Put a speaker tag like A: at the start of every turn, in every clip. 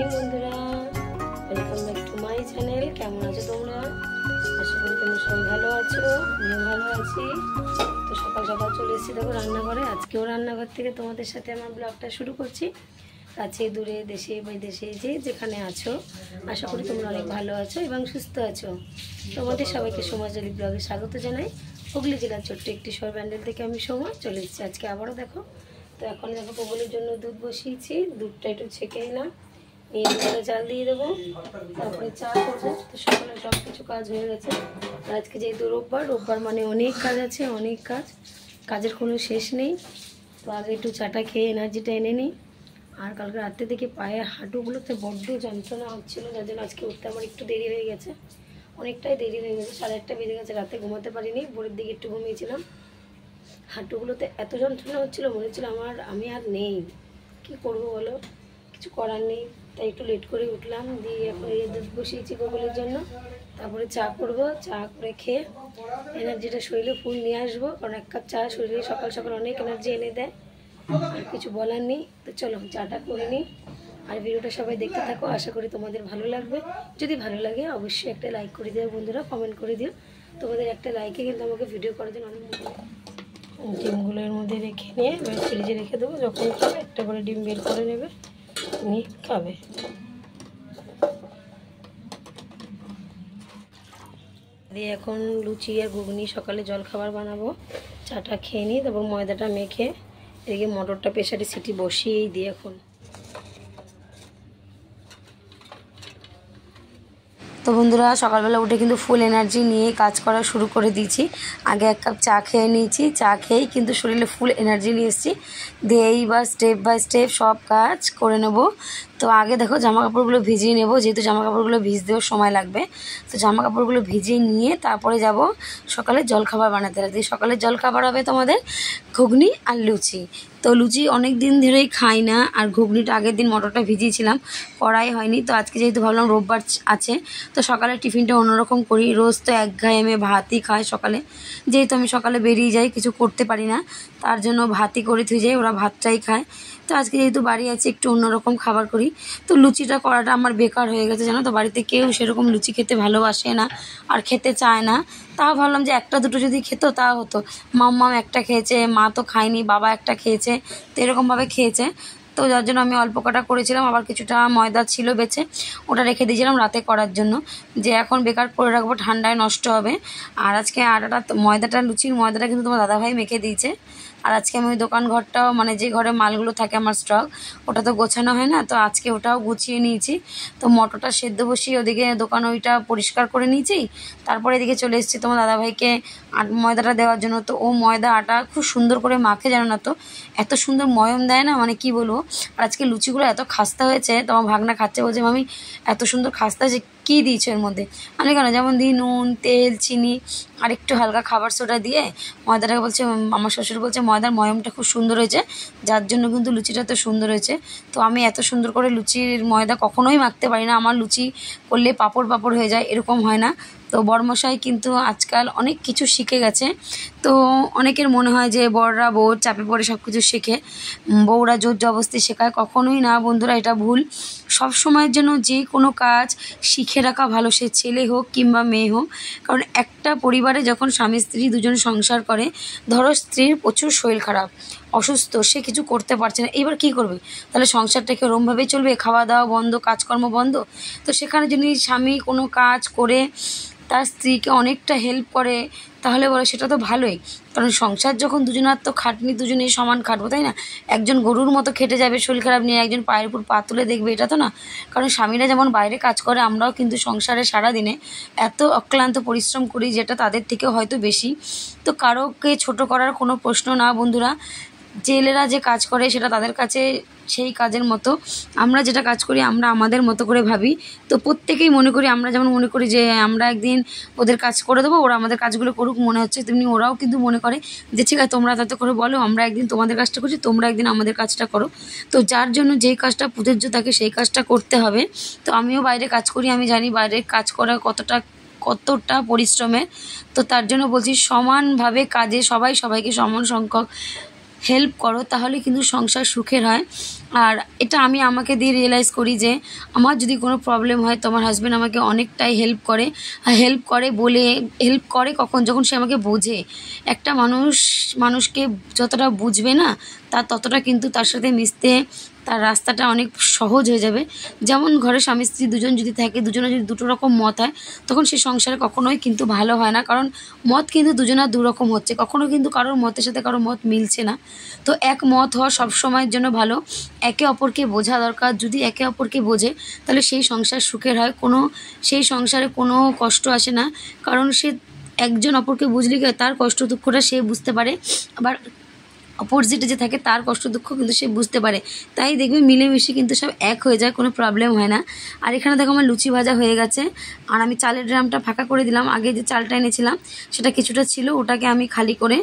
A: Morning বন্ধুরা, welcome back to my channel. কেমন আছো তোমরা? আশা করি তোমরা সবাই ভালো আছো, আমিও ভালো আছি। তো সকাল সকাল চলে এসেছি দেখো রান্নাঘরে। আজকেও রান্নাঘর থেকে তোমাদের সাথে আমার ব্লগটা শুরু করছি। কাছে দূরে দেশে বিদেশে যেখানে আছো, আশা করি তোমরা অনেক ভালো আছো এবং সুস্থ আছো। তোমাদের সবাইকে সোমাজলি ব্লগে স্বাগত জানাই। হুগলি জেলার ছোট্ট একটি শহর ব্যান্ডেল থেকে আমি সোমা চলে এসেছি আজকে আবারও। দেখো তো এখন দেখো বগলের জন্য দুধ বসিয়েছি, দুধটা একটু ছেঁকে নিলাম, নিয়ে দুধটা জাল দিয়ে দেবো, তারপরে চা করবো। তো সকালে সব কিছু কাজ হয়ে গেছে। আর আজকে যেহেতু রোববার মানে অনেক কাজ আছে, অনেক কাজের কোনো শেষ নেই। তো আগে একটু চাটা খেয়ে এনার্জিটা এনে নিই। আর কালকে রাত্রে থেকে পায়ে হাঁটুগুলোতে বড্ড যন্ত্রণা হচ্ছিলো, যার জন্য আজকে উঠতে আমার একটু দেরি হয়ে গেছে, অনেকটাই দেরি হয়ে গেছে। 1:30 বেজে গেছে, রাতে ঘুমাতে পারিনি, ভোরের দিকে একটু ঘুমিয়েছিলাম। হাঁটুগুলোতে এত যন্ত্রণা হচ্ছিলো, মনে হচ্ছিলো আমি আর নেই, কি করব বলো, কিছু করার নেই। তাই একটু লেট করে উঠলাম, দিয়ে এখন এই দুধ বসিয়েছি গোগলের জন্য। তারপরে চা করব, চা করে খেয়ে এনার্জিটা শরীরে ফুল নিয়ে আসবো, কারণ 1 কাপ চা শরীরে সকাল সকাল অনেক এনার্জি এনে দেয়। আর কিছু বলার নেই, তো চলো চাটা করে নিই। আর ভিডিওটা সবাই দেখতে থাকো, আশা করি তোমাদের ভালো লাগবে। যদি ভালো লাগে অবশ্যই একটা লাইক করে দিও বন্ধুরা, কমেন্ট করে দিও। তোমাদের একটা লাইকে কিন্তু আমাকে ভিডিও করার জন্য অনেক। ডিমগুলোর মধ্যে রেখে নিয়ে এবার ফ্রিজে রেখে দেবো, যখন খাবে একটা করে ডিম বের করে নেবে, নিয়ে খাবে। দিয়ে এখন লুচি আর ঘুগনি সকালে জলখাবার বানাবো। চাটা খেয়ে নিই, তারপর ময়দাটা মেখে এদিকে মটরটা প্রেসারে সিটি বসিয়েই দিই এখন। তো বন্ধুরা সকালবেলা উঠে কিন্তু ফুল এনার্জি নিয়ে কাজ করা শুরু করে দিয়েছি। আগে 1 কাপ চা খেয়ে নিয়েছি, চা খেয়েই কিন্তু শরীরে ফুল এনার্জি নিয়ে এসেছি। দিয়ে এইবার স্টেপ বাই স্টেপ সব কাজ করে নেব। তো আগে দেখো জামা কাপড়গুলো ভিজিয়ে নেব, যেহেতু জামা কাপড়গুলো ভিজতেও সময় লাগবে। তো জামা কাপড়গুলো ভিজিয়ে নিয়ে তারপরে যাব সকালে জলখাবার বানাতে। দিয়ে সকালের জলখাবার হবে তোমাদের ঘুগনি আর লুচি। তো লুচি অনেক দিন ধরেই খাই না, আর ঘুগনিটা আগের দিন মটরটা ভিজিয়েছিলাম, করাই হয়নি। তো আজকে যেহেতু ভাবলাম রোববার আছে, তো সকালে টিফিনটা অন্যরকম করি। রোজ তো একঘেয়েমে ভাতই খাই সকালে, যেহেতু আমি সকালে বেরিয়ে যাই, কিছু করতে পারি না, তার জন্য ভাতই করে থুয়ে যাই, ওরা ভাতটাই খায়। তো আজকে যেহেতু বাড়ি আছে, একটু অন্যরকম খাবার করি। তো লুচিটা করাটা আমার বেকার হয়ে গেছে জানো তো, বাড়িতে কেউ সেরকম লুচি খেতে ভালোবাসে না আর খেতে চায় না। তাও ভাবলাম যে একটা দুটো যদি খেত তা হতো। মাম্মাম একটা খেয়েছে, মা তো খায়নি, বাবা একটা খেয়েছে, তো এরকমভাবে খেয়েছে। তো যার জন্য আমি অল্প কটা করেছিলাম, আবার কিছুটা ময়দা ছিল বেঁচে, ওটা রেখে দিয়েছিলাম রাতে করার জন্য, যে এখন বেকার করে রাখবো, ঠান্ডায় নষ্ট হবে। আর আজকে ময়দাটা লুচির ময়দাটা কিন্তু তোমার দাদাভাই মেখে দিয়েছে। আর আজকে আমি ওই দোকান ঘরটাও, মানে যে ঘরে মালগুলো থাকে আমার স্টক, ওটা তো গোছানো হয় না, তো আজকে ওটাও গুছিয়ে নিয়েছি। তো মটরটা সেদ্ধ বসিয়ে ওদিকে দোকান ওইটা পরিষ্কার করে নিয়েছি। তারপরে এদিকে চলে এসেছি তোমার দাদাভাইকে ময়দাটা দেওয়ার জন্য। তো ও ময়দা আটা খুব সুন্দর করে মাখে, জানো না তো, এত সুন্দর ময়ম দেয় না, মানে কি বলবো। আর আজকে লুচিগুলো এত খাস্তা হয়েছে, তোমার ভাগনা খাচ্ছে, বলছে মামি এত সুন্দর খাস্তা হয়েছে, কী দিয়েছো এর মধ্যে? আমি কেন, যেমন দিই নুন, তেল, চিনি আর একটু হালকা খাবার সোডা দিয়ে ময়দাটাকে, বলছে আমার শ্বশুর বলছে ময়দার ময়মটা খুব সুন্দর হয়েছে, যার জন্য কিন্তু লুচিটা এত সুন্দর হয়েছে। তো আমি এত সুন্দর করে লুচির ময়দা কখনোই মাখতে পারি না, আমার লুচি করলে পাপড় পাপড় হয়ে যায়, এরকম হয় না। তো বড়মশাই কিন্তু আজকাল অনেক কিছু শিখে গেছে। তো অনেকের মনে হয় যে বড়রা বউ চাপে পড়ে সব কিছু শেখে, বউরা জোর জবরদস্তি শেখায়, কখনোই না বন্ধুরা, এটা ভুল। সব সময়ের জন্য যে কোনো কাজ শিখে রাখা ভালো, সে ছেলে হোক কিংবা মেয়ে হোক। কারণ একটা পরিবারে যখন স্বামী স্ত্রী দুজন সংসার করে, ধরো স্ত্রীর প্রচুর শরীর খারাপ, অসুস্থ, সে কিছু করতে পারছে না, এবার কি করবে? তাহলে সংসারটাকে ওরমভাবেই চলবে, খাওয়া দাওয়া বন্ধ, কাজকর্ম বন্ধ। তো সেখানে যদি স্বামী কোনো কাজ করে তার স্ত্রীকে অনেকটা হেল্প করে, তাহলে বলে সেটা তো ভালোই। কারণ সংসার যখন দুজনের তো খাটনি, দুজনেই সমান খাটবো, তাই না? একজন গরুর মতো খেটে যাবে শরীর খারাপ নিয়ে, একজন পায়ের উপর পা তুলে দেখবে, এটা তো না। কারণ স্বামীরা যেমন বাইরে কাজ করে, আমরাও কিন্তু সংসারে সারাদিনে এত অক্লান্ত পরিশ্রম করি, যেটা তাদের থেকে হয়তো বেশি। তো কারোকে ছোট করার কোনো প্রশ্ন না বন্ধুরা। জেলেরা যে কাজ করে সেটা তাদের কাছে সেই কাজের মতো, আমরা যেটা কাজ করি আমরা আমাদের মতো করে ভাবি। তো প্রত্যেকেই মনে করি, আমরা যেমন মনে করি যে আমরা একদিন ওদের কাজ করে দেবো, ওরা আমাদের কাজগুলো করুক, মনে হচ্ছে তেমনি ওরাও কিন্তু মনে করে যে ঠিক আছে তোমরা তাতে করে বলো, আমরা একদিন তোমাদের কাজটা করছি, তোমরা একদিন আমাদের কাজটা করো। তো যার জন্য যেই কাজটা প্রযোজ্য থাকে সেই কাজটা করতে হবে। তো আমিও বাইরে কাজ করি, আমি জানি বাইরে কাজ করা কতটা পরিশ্রমের। তো তার জন্য বলছি সমানভাবে কাজে সবাইকে সমান সংখ্যক হেল্প করো তাহলে কিন্তু সংসার সুখের হয়। আর এটা আমি আমাকে দিয়ে রিয়েলাইজ করি যে আমার যদি কোনো প্রবলেম হয় তোমার হাজব্যান্ড আমাকে অনেকটাই হেল্প করে। আর হেল্প করে কখন, যখন সে আমাকে বোঝে। একটা মানুষকে যতটা বুঝবে না ততটা কিন্তু তার সাথে মিশতে তার রাস্তাটা অনেক সহজ হয়ে যাবে। যেমন ঘরে স্বামী স্ত্রী দুজন যদি থাকে, দুজনে যদি দুটো রকম মত হয় তখন সে সংসারে কখনোই কিন্তু ভালো হয় না, কারণ মত কিন্তু দুজনের দুরকম হচ্ছে, কখনো কিন্তু কারোর মতের সাথে কারোর মত মিলছে না। তো এক মত হওয়া সবসময়ের জন্য ভালো। একে অপরকে বোঝা দরকার, যদি একে অপরকে বোঝে তাহলে সেই সংসার সুখের হয়, সেই সংসারে কোনো কষ্ট আসে না, কারণ সে একজন অপরকে বুঝলে তার কষ্ট দুঃখটা সে বুঝতে পারে, আবার অপোজিটে যে থাকে তার কষ্ট দুঃখ কিন্তু সে বুঝতে পারে। তাই দেখবে মিলেমিশে কিন্তু সব এক হয়ে যায়, কোনো প্রবলেম হয় না। আর এখানে দেখো আমার লুচি ভাজা হয়ে গেছে, আর আমি চালের ড্রামটা ফাঁকা করে দিলাম। আগে যে চালটা এনেছিলাম সেটা কিছুটা ছিল, ওটাকে আমি খালি করে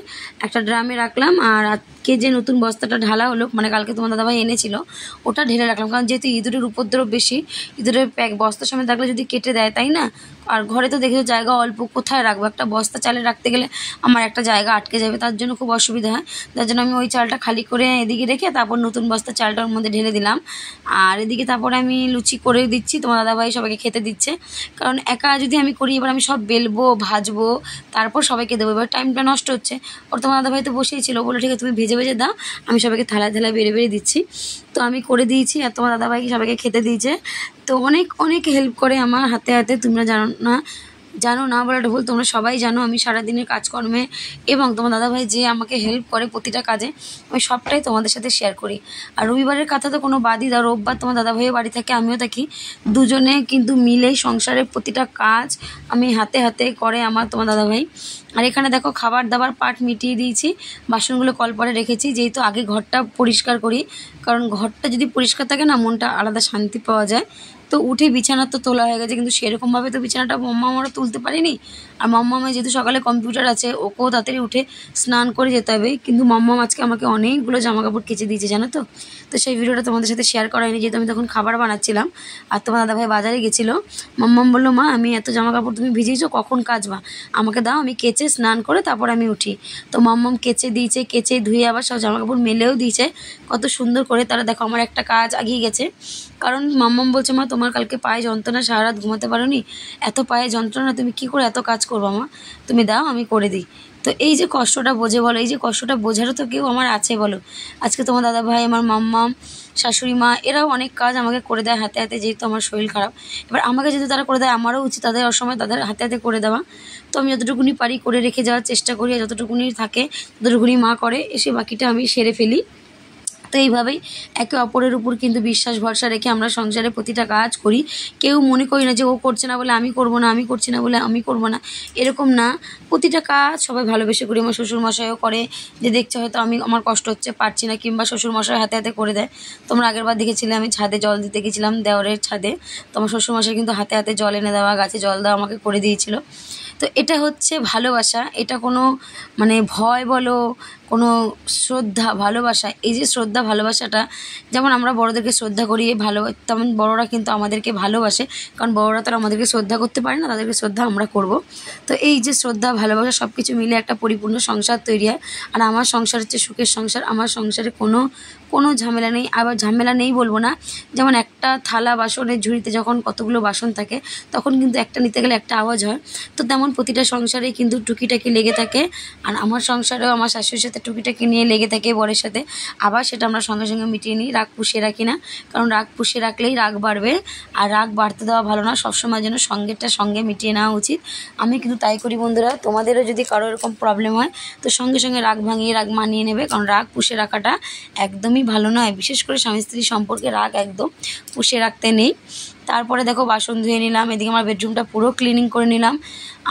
A: একটা ড্রামে রাখলাম। আর আজকে যে নতুন বস্তাটা ঢালা হলো, মানে কালকে তোমার দাদাভাই এনেছিল, ওটা ঢেলে রাখলাম, কারণ যেহেতু ইঁদুরের উপদ্রব বেশি, ইঁদুরের বস্তার সময় থাকলে যদি কেটে দেয়, তাই না? আর ঘরে তো দেখেছো জায়গা অল্প, কোথায় রাখবো? একটা বস্তা চালে রাখতে গেলে আমার একটা জায়গা আটকে যাবে, তার জন্য খুব অসুবিধা হয়। তার জন্য আমি ওই চালটা খালি করে এদিকে রেখে তারপর নতুন বস্তা চালটার মধ্যে ঢেলে দিলাম। আর এদিকে তারপরে আমি লুচি করে দিচ্ছি, তোমার দাদাভাই সবাইকে খেতে দিচ্ছে। কারণ একা যদি আমি করি, এবার আমি সব বেলবো, ভাজবো, তারপর সবাইকে দেবো, এবার টাইমটা নষ্ট হচ্ছে। ওর তোমার দাদাভাই তো বসেই ছিল, বলে ঠিক আছে তুমি ভেজে দাও, আমি সবাইকে থালায় থালায় বেড়ে দিচ্ছি। তো আমি করে দিয়েছি, আর তোমার দাদাভাইকে সবাইকে খেতে দিয়েছে। তো অনেক অনেক হেল্প করে আমার হাতে হাতে, তোমরা জানো না বলাটা ভুল, তোমরা সবাই জানো আমি সারাদিনের কাজকর্মে এবং তোমার দাদাভাই যে আমাকে হেল্প করে প্রতিটা কাজে, আমি সবটাই তোমাদের সাথে শেয়ার করি। আর রবিবারের কথা তো কোনো বাদই দাও, রোববার তোমার দাদাভাইও বাড়ি থাকে, আমিও থাকি, দুজনে কিন্তু মিলেই সংসারের প্রতিটা কাজ আমি হাতে হাতে করে আমার তোমার দাদাভাই। আর এখানে দেখো খাবার দাবার পাট মিটিয়ে দিয়েছি, বাসনগুলো কলপারে রেখেছি, যেহেতু আগে ঘরটা পরিষ্কার করি, কারণ ঘরটা যদি পরিষ্কার থাকে না মনটা আলাদা শান্তি পাওয়া যায়। তো উঠে বিছানা তো তোলা হয়ে গেছে, কিন্তু সেরকমভাবে তো বিছানাটা মাম্মা আমরা তুলতে পারিনি। আর মাম্মামা যেহেতু সকালে কম্পিউটার আছে, ওকেও তাড়াতাড়ি উঠে স্নান করে যেতে হবে, কিন্তু মাম্মাম আজকে আমাকে অনেকগুলো জামা কাপড় কেচে দিয়েছে, জানো তো। তো সেই ভিডিওটা তোমাদের সাথে শেয়ার করা হয়নি, যেহেতু আমি তখন খাবার বানাচ্ছিলাম আর তোমার দাদাভাই বাজারে গেছিলো। মাম্মাম বললো, মা আমি এত জামা কাপড় তুমি ভিজিয়েছো, কখন কাচবা, আমাকে দাও, আমি কেচে স্নান করে তারপর আমি উঠি। তো মাম্মাম কেচে দিয়েছে, কেচে ধুয়ে আবার সব জামা কাপড় মেলেও দিয়েছে কত সুন্দর করে। তারা দেখো আমার একটা কাজ আগিয়ে গেছে, কারণ মাম্মাম বলছে, মা তোমার কালকে পায়ে যন্ত্রণা, সারা রাত ঘুমাতে পারোনি, এত পায়ে যন্ত্রণা, তুমি কি করে এত কাজ করবো মা, তুমি দাও আমি করে দিই। তো এই যে কষ্টটা বোঝে বলো, এই যে কষ্টটা বোঝারও তো কেউ আমার আছে বলো। আজকে তোমার দাদাভাই, আমার মাম্মাম, শাশুড়ি মা, এরাও অনেক কাজ আমাকে করে দেয় হাতে হাতে, যেহেতু আমার শরীর খারাপ। এবার আমাকে যদি তারা করে দেয়, আমারও উচিত তাদের অসময় তাদের হাতে হাতে করে দেওয়া। তো আমি যতটুকুনি পারি করে রেখে যাওয়ার চেষ্টা করি, আর যতটুকুনি থাকে ততটুকুনি মা করে, এসে বাকিটা আমি সেরে ফেলি। তো এইভাবেই একে অপরের উপর কিন্তু বিশ্বাস ভরসা রেখে আমরা সংসারে প্রতিটা কাজ করি। কেউ মনে করি না যে ও করছে না বলে আমি করব না, আমি করছি না বলে আমি করব না, এরকম না। প্রতিটা কাজ সবাই ভালোবেসে করি। আমার শ্বশুরমশাইও করে, যে দেখছে হয়তো আমার কষ্ট হচ্ছে পারছি না, কিংবা শ্বশুরমশাই হাতে হাতে করে দেয়। তোমরা আগেরবার দেখেছিলে আমি ছাদে জল দিতে গেছিলাম, দেওয়ারের ছাদে, তোমার শ্বশুরমশাই কিন্তু হাতে হাতে জল এনে দেওয়া, গাছে জল দেওয়া আমাকে করে দিয়েছিল। তো এটা হচ্ছে ভালোবাসা, এটা কোনো মানে ভয় বলো, কোনো শ্রদ্ধা, ভালোবাসা। এই যে শ্রদ্ধা ভালোবাসাটা, যেমন আমরা বড়োদেরকে শ্রদ্ধা করি ভালো, তেমন বড়োরা কিন্তু আমাদেরকে ভালোবাসে, কারণ বড়োরা তারা আমাদেরকে শ্রদ্ধা করতে পারে না, তাদেরকে শ্রদ্ধা আমরা করব। তো এই যে শ্রদ্ধা ভালোবাসা সব কিছু মিলে একটা পরিপূর্ণ সংসার তৈরি হয়। আর আমার সংসার হচ্ছে সুখের সংসার, আমার সংসারে কোনো ঝামেলা নেই। আবার ঝামেলা নেই বলবো না, যেমন একটা থালা বাসনের ঝুড়িতে যখন কতগুলো বাসন থাকে তখন কিন্তু একটা নিতে গেলে একটা আওয়াজ হয়, তো তেমন প্রতিটা সংসারে কিন্তু টুকিটাকি লেগে থাকে। আর আমার সংসারেও আমার শাশুড়ির সাথে টুকিটাকি নিয়ে লেগে থাকে, বরের সাথে। আবার সেটা আমরা সঙ্গে সঙ্গে মিটিয়ে নিই, রাগ পুষিয়ে রাখি না, কারণ রাগ পুষিয়ে রাখলেই রাগ বাড়বে, আর রাগ বাড়তে দেওয়া ভালো না। সবসময় যেন সঙ্গে মিটিয়ে নেওয়া উচিত। আমি কিন্তু তাই করি বন্ধুরা, তোমাদেরও যদি কারো এরকম প্রবলেম হয় তো সঙ্গে সঙ্গে রাগ ভাঙিয়ে রাগ মানিয়ে নেবে, কারণ রাগ পুষে রাখাটা একদমই ভালো নয়। বিশেষ করে স্বামী স্ত্রীর সম্পর্কে রাগ একদম পুষে রাখতে নেই। তারপরে দেখো বাসন ধুয়ে নিলাম, এদিকে আমার বেডরুমটা পুরো ক্লিনিং করে নিলাম।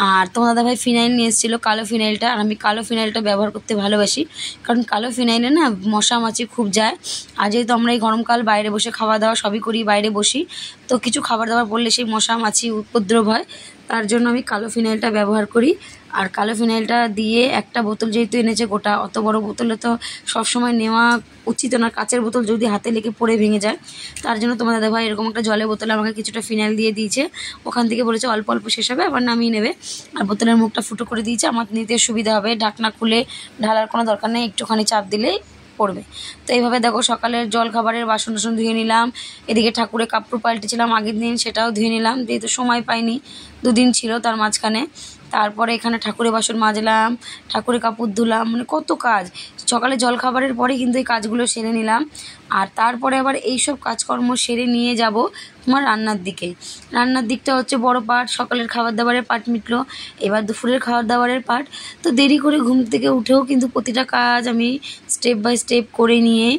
A: আর তোমার দাদাভাই ফিনাইল নিয়ে এসেছিলো, কালো ফিনাইলটা, আর আমি কালো ফিনাইলটা ব্যবহার করতে ভালোবাসি, কারণ কালো ফিনাইলে না মশা মাছি খুব যায়। আর যেহেতু আমরা এই গরমকাল বাইরে বসে খাওয়া দাওয়া সবই করি, বাইরে বসি, তো কিছু খাবার দাবার পড়লে সেই মশা মাছি উপদ্রব হয়, তার জন্য আমি কালো ফিনাইলটা ব্যবহার করি। আর কালো ফিনাইলটা দিয়ে একটা বোতল যেহেতু এনেছে গোটা, অত বড় বোতলে তো সবসময় নেওয়া উচিত না, কাচের বোতল যদি হাতে লেগে পড়ে ভেঙে যায়, তার জন্য তোমার দাদাভাই এরকম একটা জলের বোতলে আমাকে কিছুটা ফিনাইল দিয়ে দিয়েছে, ওখান থেকে বলেছে অল্প অল্প শেষ হবে আবার নামিয়ে নেবে। আর বোতলের মুখটা ফুটো করে দিয়েছে, আমার নিতে সুবিধা হবে, ঢাকনা খুলে ঢালার কোনো দরকার নেই, একটুখানি চাপ দিলেই পড়বে। তো এইভাবে দেখো সকালের জল খাবারের বাসন টাসন ধুয়ে নিলাম, এদিকে ঠাকুরের কাপড় পাল্টেছিলাম আগের দিন, সেটাও ধুয়ে নিলাম, যেহেতু সময় পাইনি, দুদিন ছিল তার মাঝখানে। তারপরে এখানে ঠাকুরের বাসন মাজলাম, ঠাকুরের কাপড় ধুলাম, মানে কত কাজ। সকালে জল খাবারের পরে কিন্তু এই কাজগুলো সেরে নিলাম। আর তারপরে আবার এইসব কাজকর্ম সেরে নিয়ে যাব তোমার রান্নার দিকে। রান্নার দিকটা হচ্ছে বড় পার্ট, সকালের খাবার দাবারের পার্ট মিটলো, এবার দুপুরের খাবার দাবারের পার্ট। তো দেরি করে ঘুম থেকে উঠেও কিন্তু প্রতিটা কাজ আমি স্টেপ বাই স্টেপ করে নিয়ে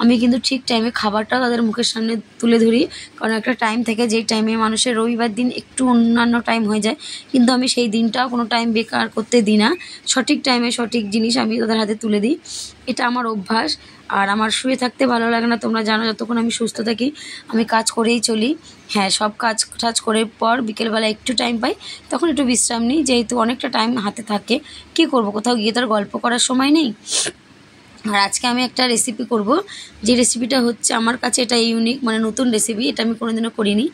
A: আমি কিন্তু ঠিক টাইমে খাবারটাও তাদের মুখের সামনে তুলে ধরি। কারণ একটা টাইম থাকে যেই টাইমে মানুষের রবিবার দিন একটু অন্যান্য টাইম হয়ে যায়, কিন্তু আমি সেই দিনটাও কোনো টাইম বেকার করতে দিই না, সঠিক টাইমে সঠিক জিনিস আমি তাদের হাতে তুলে দিই। এটা আমার অভ্যাস। আর আমার শুয়ে থাকতে ভালো লাগে না, তোমরা জানো, যতক্ষণ আমি সুস্থ থাকি আমি কাজ করেই চলি। হ্যাঁ, সব কাজ টাজ করার পর বিকেলবেলা একটু টাইম পাই, তখন একটু বিশ্রাম নিই, যেহেতু অনেকটা টাইম হাতে থাকে। কী করব, কোথাও গিয়ে তার গল্প করার সময় নেই। আর আজকে আমি একটা রেসিপি করব, যে রেসিপিটা হচ্ছে আমার কাছে এটা ইউনিক, মানে নতুন রেসিপি, এটা আমি কোনোদিনও করিনি।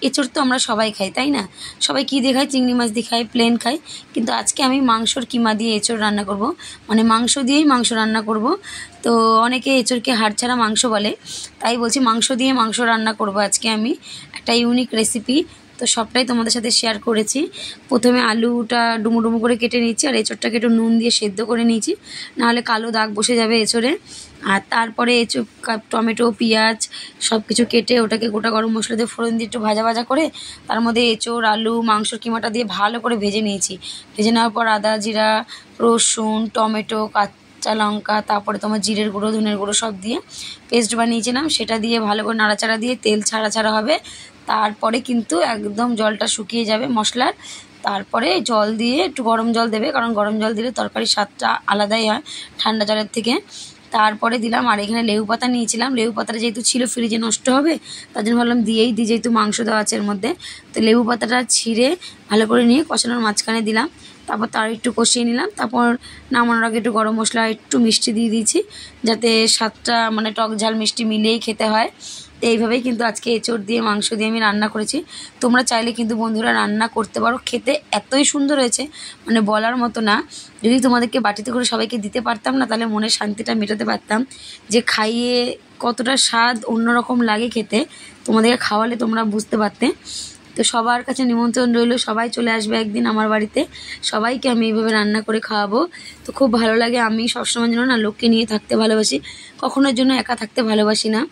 A: এঁচোড় তো আমরা সবাই খাই, তাই না? সবাই কী দিয়ে খাই, চিংড়ি মাছ দিয়ে খাই, প্লেন খাই, কিন্তু আজকে আমি মাংসর কিমা দিয়ে এঁচোড় রান্না করব, মানে মাংস দিয়েই মাংস রান্না করব। তো অনেকে এঁচোড়কে হাড় ছাড়া মাংস বলে, তাই বলছি মাংস দিয়ে মাংস রান্না করব আজকে আমি, একটা ইউনিক রেসিপি। তো সবটাই তোমাদের সাথে শেয়ার করেছি। প্রথমে আলুটা ডুমো ডুমো করে কেটে নিয়েছি, আর এঁচোড়টাকে একটু নুন দিয়ে সেদ্ধ করে নিয়েছি, নাহলে কালো দাগ বসে যাবে এঁচোড়ে। আর তারপরে টমেটো পেঁয়াজ সব কিছু কেটে ওটাকে গোটা গরম মশলা দিয়ে ফোড়ন দিয়ে একটু ভাজা ভাজা করে তার মধ্যে এঁচোড় আলু মাংসর কিমাটা দিয়ে ভালো করে ভেজে নিয়েছি। ভেজে নেওয়ার পর আদা জিরা রসুন টমেটো কাঁচা লঙ্কা, তারপরে তোমার জিরের গুঁড়ো ধনের গুঁড়ো সব দিয়ে পেস্ট বানিয়েছিলাম, সেটা দিয়ে ভালো করে নাড়াচাড়া দিয়ে তেল ছাড়া ছাড়া হবে। তারপরে কিন্তু একদম জলটা শুকিয়ে যাবে মশলার, তারপরে জল দিয়ে একটু গরম জল দেবে, কারণ গরম জল দিলে তরকারির স্বাদটা আলাদাই হয় ঠান্ডা জলের থেকে। তারপরে দিলাম, আর এখানে লেবু পাতা নিয়েছিলাম, লেবু পাতাটা যেহেতু ছিল ফ্রিজে নষ্ট হবে, তার জন্য ভাবলাম দিয়েই দিই, যেহেতু মাংস দেওয়া আছে এর মধ্যে। তো লেবু পাতাটা ছিঁড়ে ভালো করে নিয়ে কষানোর মাঝখানে দিলাম, তারপর তার একটু কষিয়ে নিলাম। তারপর নামানোর আগে একটু গরম মশলা একটু মিষ্টি দিয়ে দিয়েছি, যাতে স্বাদটা মানে টক ঝাল মিষ্টি মিলিয়েই খেতে হয়। তো এইভাবেই কিন্তু আজকে এঁচোড় দিয়ে মাংস দিয়ে আমি রান্না করেছি। তোমরা চাইলে কিন্তু বন্ধুরা রান্না করতে পারো, খেতে এতই সুন্দর হয়েছে মানে বলার মতো না। যদি তোমাদেরকে বাটিতে করে সবাইকে দিতে পারতাম না, তাহলে মনের শান্তিটা মেটাতে পারতাম, যে খাইয়ে কতটা স্বাদ অন্যরকম লাগে খেতে, তোমাদেরকে খাওয়ালে তোমরা বুঝতে পারতে। তো সবার কাছে নিমন্ত্রণ রইল, সবাই চলে আসবে একদিন আমার বাড়িতে, সবাইকে আমি এইভাবে রান্না করে খাওয়াবো। তো খুব ভালো লাগে, আমি সবসময় জন্য না লোককে নিয়ে থাকতে ভালোবাসি, কখনোর জন্য একা থাকতে ভালোবাসি না।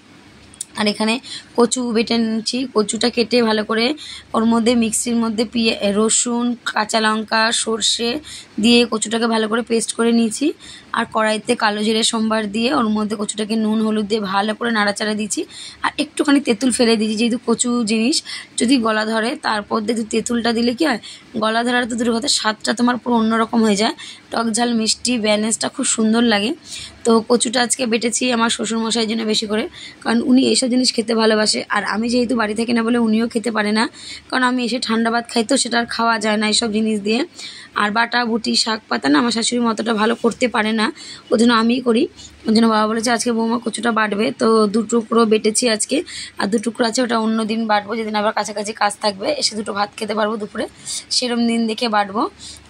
A: আর এখানে কচু বেটে নিচ্ছি, কচুটা কেটে ভালো করে ওর মধ্যে মিক্সির মধ্যে রসুন কাঁচা লঙ্কা সর্ষে দিয়ে কচুটাকে ভালো করে পেস্ট করে নিয়েছি। আর কড়াইতে কালো জিরে সম্বার দিয়ে ওর মধ্যে কচুটাকে নুন হলুদ দিয়ে ভালো করে নাড়াচাড়া দিয়েছি, আর একটুখানি তেঁতুল ফেলে দিয়েছি, যেহেতু কচু জিনিস যদি গলা ধরে, তারপর দেখি তেঁতুলটা দিলে কি হয়, গলা ধরার তো দূরের কথা, স্বাদটা তোমার পুরো অন্যরকম হয়ে যায়, টক ঝাল মিষ্টি ব্যালেন্সটা খুব সুন্দর লাগে। তো কচুটা আজকে বেটেছি আমার শ্বশুরমশাইয়ের জন্য বেশি করে, কারণ উনি এইসব জিনিস খেতে ভালোবাসে, আর আমি যেহেতু বাড়ি থেকে না বলে উনিও খেতে পারে না, কারণ আমি এসে ঠান্ডা ভাত খাই, তো সেটা আর খাওয়া যায় না এইসব জিনিস দিয়ে। আর বাটা বুটি শাক পাতা না আমার শাশুড়ি অতটা ভালো করতে পারে না, ওই জন্য আমিই করি। ওই জন্য বাবা বলেছে আজকে বৌমা কচুটা বাটবে, তো 2 টুকরো বেটেছি আজকে, আর 2 টুকরো আছে, ওটা অন্য দিন বাটবো, যেদিন আবার কাছাকাছি কাজ থাকবে, এসে 2টো ভাত খেতে পারবো দুপুরে, সেরকম দিন দেখে বাটবো।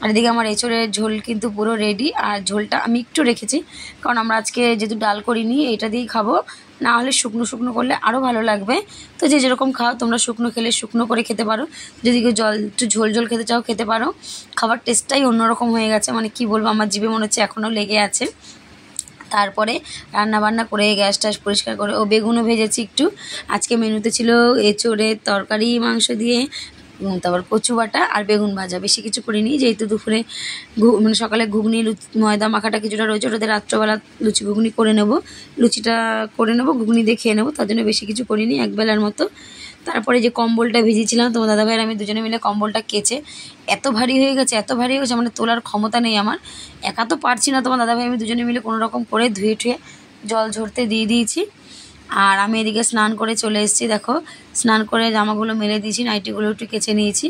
A: আর এদিকে আমার এঁচোড়ের ঝোল কিন্তু পুরো রেডি, আর ঝোলটা আমি একটু রেখেছি, কারণ আমরা আজকে যেহেতু ডাল করিনি এটা দিয়েই খাবো, না হলে শুকনো শুকনো করলে আরও ভালো লাগবে। তো যে যেরকম খাও, তোমরা শুকনো খেলে শুকনো করে খেতে পারো, যদি কেউ একটু ঝোল ঝোল খেতে চাও খেতে পারো। খাবার টেস্টটাই অন্যরকম হয়ে গেছে, মানে কি বলবো, আমার জিভে মনে হচ্ছে এখনও লেগে আছে। তারপরে রান্নাবান্না করে গ্যাস ট্যাস পরিষ্কার করে বেগুনও ভেজেছি একটু। আজকে মেনুতে ছিল এঁচোড়ের তরকারি মাংস দিয়ে, তারপর কচু বাটা আর বেগুন ভাজা, বেশি কিছু করিনি, যেহেতু দুপুরে মানে সকালে ঘুগনি ময়দা মাখাটা কিছুটা রয়েছে, ওটাতে রাত্রবেলা লুচি ঘুগনি করে নেব, লুচিটা করে নেব, ঘুগনি দিয়ে খেয়ে নেবো, তার জন্য বেশি কিছু করিনি, একবেলার মতো। তারপরে যে কম্বলটা ভিজিয়েছিলাম তোমার দাদাভাইয়ের আমি দুজনে মিলে কম্বলটা কেচে এত ভারী হয়ে গেছে, এত ভারী হয়ে গেছে, মানে তোলার ক্ষমতা নেই আমার, একা তো পারছি না, তোমার দাদাভাই আমি দুজনে মিলে কোনো রকম করে ধুয়ে ঠুয়ে জল ঝরতে দিয়ে দিয়েছি। আর আমি এদিকে স্নান করে চলে এসেছি। দেখো স্নান করে জামাগুলো মেলে দিয়েছি, নাইটিগুলো একটু কেচে নিয়েছি।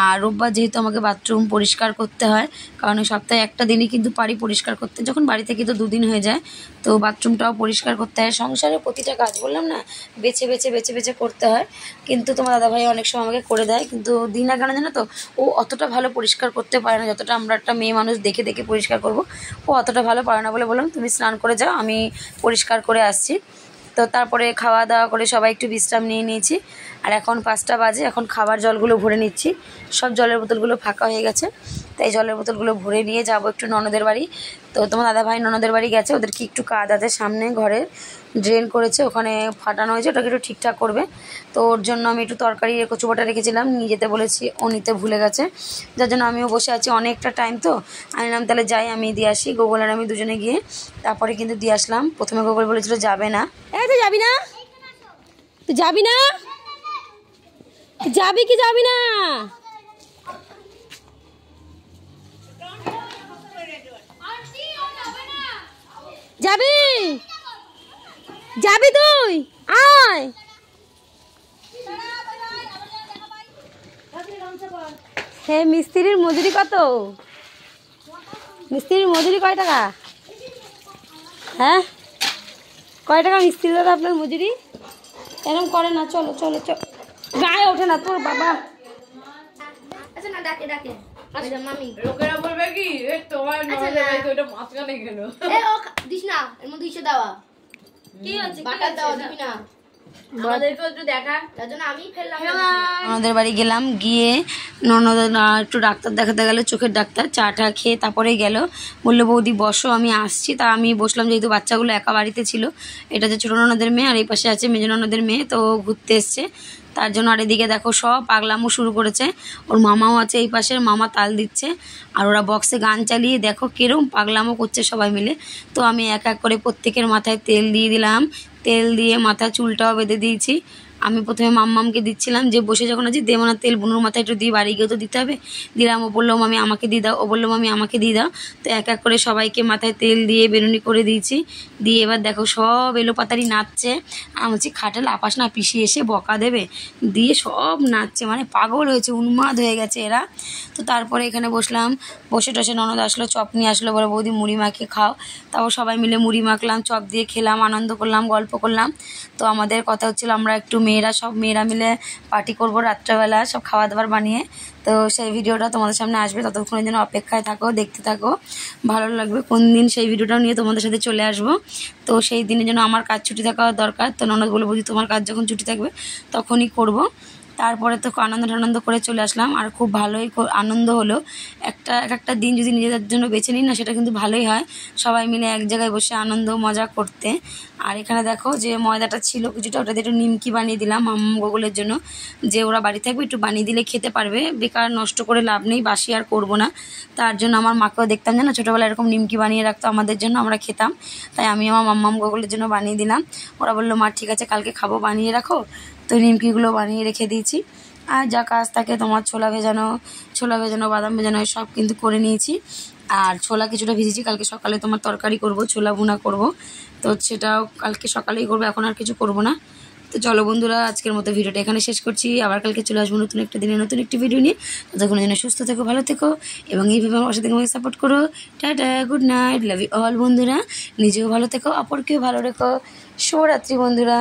A: আর রোববার যেহেতু আমাকে বাথরুম পরিষ্কার করতে হয়, কারণ সপ্তাহে একটা দিনই কিন্তু পারি পরিষ্কার করতে, যখন বাড়ি থেকে তো দুদিন হয়ে যায়, তো বাথরুমটাও পরিষ্কার করতে হয়। সংসারের প্রতিটা কাজ বললাম না, বেছে বেছে বেছে বেছে করতে হয়। কিন্তু তোমার দাদাভাই অনেক সময় আমাকে করে দেয়, কিন্তু দিন না কেন জানো তো, ও অতটা ভালো পরিষ্কার করতে পারে না যতটা আমরা একটা মেয়ে মানুষ দেখে দেখে পরিষ্কার করব। ও অতটা ভালো পারে না বলে বললাম তুমি স্নান করে যাও, আমি পরিষ্কার করে আসছি। তো তারপরে খাওয়া দাওয়া করে সবাই একটু বিশ্রাম নিয়ে নিয়েছি। আর এখন 5টা বাজে, এখন খাবার জলগুলো ভরে নিচ্ছি। সব জলের বোতলগুলো ফাঁকা হয়ে গেছে, তাই জলের বোতলগুলো ভরে নিয়ে যাব একটু ননদের বাড়ি। তো তোমার দাদাভাই ননদের বাড়ি গেছে, ওদেরকে একটু কাজ আছে, সামনে ঘরে ড্রেন করেছে, ওখানে ফাটানো হয়েছে, ওটাকে একটু ঠিকঠাক করবে। তো ওর জন্য আমি একটু তরকারি কচুবাটা রেখেছিলাম, নিয়ে যেতে বলেছি, ও নিতে ভুলে গেছে, যার জন্য আমিও বসে আছি। অনেকটা টাইম তো আমি নাম তাহলে যাই, আমি দিয়ে আসি। গোগল আর আমি দুজনে গিয়ে তারপরে কিন্তু দিয়ে আসলাম। প্রথমে গোগল বলেছিল যাবে না। এই তুই যাবি না? তুই যাবি না? যাবি কি যাবি না? যাবি? যাবি তুই? আয়। হে মিস্ত্রির মজুরি কত? মিস্ত্রির মজুরি কয় টাকা? হ্যাঁ কয় টাকা মিস্ত্রি দাদা আপনার মজুরি? এরকম করে না, চলো চলো চলো, গায়ে ওঠে না তোর বাবা।
B: আচ্ছা না, ডাকে ডাকে মামি।
C: লোকেরা বলবে কি তোমার ওটা মাঝখানে গেল,
B: ও দিস না, এর মধ্যে ইসে দেওয়া কি হচ্ছে, বাটার দেওয়া দিবি না, আমাদেরকে একটু দেখা, তার জন্য আমি ফেললাম।
A: ননদের বাড়ি গেলাম, গিয়ে ননদ একটু ডাক্তার দেখাতে গেল, চোখের ডাক্তার। চাটা খেয়ে তারপরে গেল, বললো বৌদি বসো আমি আসছি। তা আমি বসলাম, যেহেতু বাচ্চাগুলো একা বাড়িতে ছিল। এটা যে ছোটো ননদের মেয়ে, আর এই পাশে আছে মেজো ননদের মেয়ে, তো ঘুরতে এসছে, তার জন্য। আর এদিকে দেখো সব পাগলামো শুরু করেছে, ওর মামাও আছে এই পাশের, মামা তাল দিচ্ছে, আর ওরা বক্সে গান চালিয়ে দেখো কিরম পাগলামো করছে সবাই মিলে। তো আমি এক এক করে প্রত্যেকের মাথায় তেল দিয়ে দিলাম, তেল দিয়ে মাথায় চুলটাও বেঁধে দিয়েছি। আমি প্রথমে মাম্মামকে দিচ্ছিলাম, যে বসে যখন আছি দেবো না তেল, বুনুর মাথায় একটু দিয়ে বাড়ি গিয়েও তো দিতে হবে। দিলাম, ও বললো মামি আমাকে দিয়ে দাও, ও বললো মামি আমাকে দিয়ে দাও। তো এক এক করে সবাইকে মাথায় তেল দিয়ে বেরুনি করে দিয়েছি। দিয়ে এবার দেখো সব এলোপাতারি নাচছে। আমি বলছি খাটাল আপাস না, পিসি এসে বকা দেবে। দিয়ে সব নাচছে, মানে পাগল হয়েছে, উন্মাদ হয়ে গেছে এরা। তো তারপরে এখানে বসলাম, বসে টসে ননদ আসলো, চপ নিয়ে আসলো, বলে বৌদি মুড়ি মাখিয়ে খাও। তারপর সবাই মিলে মুড়ি মাখলাম, চপ দিয়ে খেলাম, আনন্দ করলাম, গল্প করলাম। তো আমাদের কথা হচ্ছিল আমরা একটু সব মেয়েরা মিলে পার্টি করবো রাত্রেবেলা, সব খাওয়া দাওয়ার বানিয়ে। তো সেই ভিডিওটা তোমাদের সামনে আসবে, ততক্ষণের জন্য অপেক্ষায় থাকো, দেখতে থাকো, ভালো লাগবে। কোন দিন সেই ভিডিওটাও নিয়ে তোমাদের সাথে চলে আসবো। তো সেই দিনের জন্য আমার কাজ ছুটি থাকা দরকার। তো ননদ বলে বৌদি তোমার কাজ যখন ছুটি থাকবে তখনই করব। তারপরে তো আনন্দ করে চলে আসলাম, আর খুব ভালোই আনন্দ হলো। একটা দিন যদি নিজেদের জন্য বেছে নিই না, সেটা কিন্তু ভালোই হয়, সবাই মিলে এক জায়গায় বসে আনন্দ মজা করতে। আর এখানে দেখো যে ময়দাটা ছিল কিছুটা, ওটাতে একটু নিমকি বানিয়ে দিলাম গোগলের জন্য, যে ওরা বাড়ি থাকবে একটু বানিয়ে দিলে খেতে পারবে, বেকার নষ্ট করে লাভ নেই, বাসি আর করবো না। তার জন্য আমার মাকেও দেখতাম যে না ছোটোবেলায় এরকম নিমকি বানিয়ে রাখতো আমাদের জন্য, আমরা খেতাম, তাই আমি আমার মাম্মাম গোগলের জন্য বানিয়ে দিলাম। ওরা বললো মা ঠিক আছে কালকে খাবো, বানিয়ে রাখো। তো নিমকিগুলো বানিয়ে রেখে দিয়েছি। আর যা কাজ থাকে তোমার ছোলা ভেজানো বাদাম ভেজানো সব কিন্তু করে নিয়েছি। আর ছোলা কিছুটা ভিজেছি, কালকে সকালে তোমার তরকারি করব, ছোলা ভুনা করব, তো সেটাও কালকে সকালেই করবো, এখন আর কিছু করব না। তো চলো বন্ধুরা, আজকের মতো ভিডিওটা এখানে শেষ করছি। আবার কালকে চলে আসবো নতুন একটা দিনে নতুন একটি ভিডিও নিয়ে। ততক্ষণের জন্য সুস্থ থেকো, ভালো থেকো, এবং এইভাবে আমার সাথে আমাকে সাপোর্ট করো। Tata, good night, love you all বন্ধুরা। নিজেও ভালো থেকো, অপরকেও ভালো রেখো। শুভরাত্রি বন্ধুরা।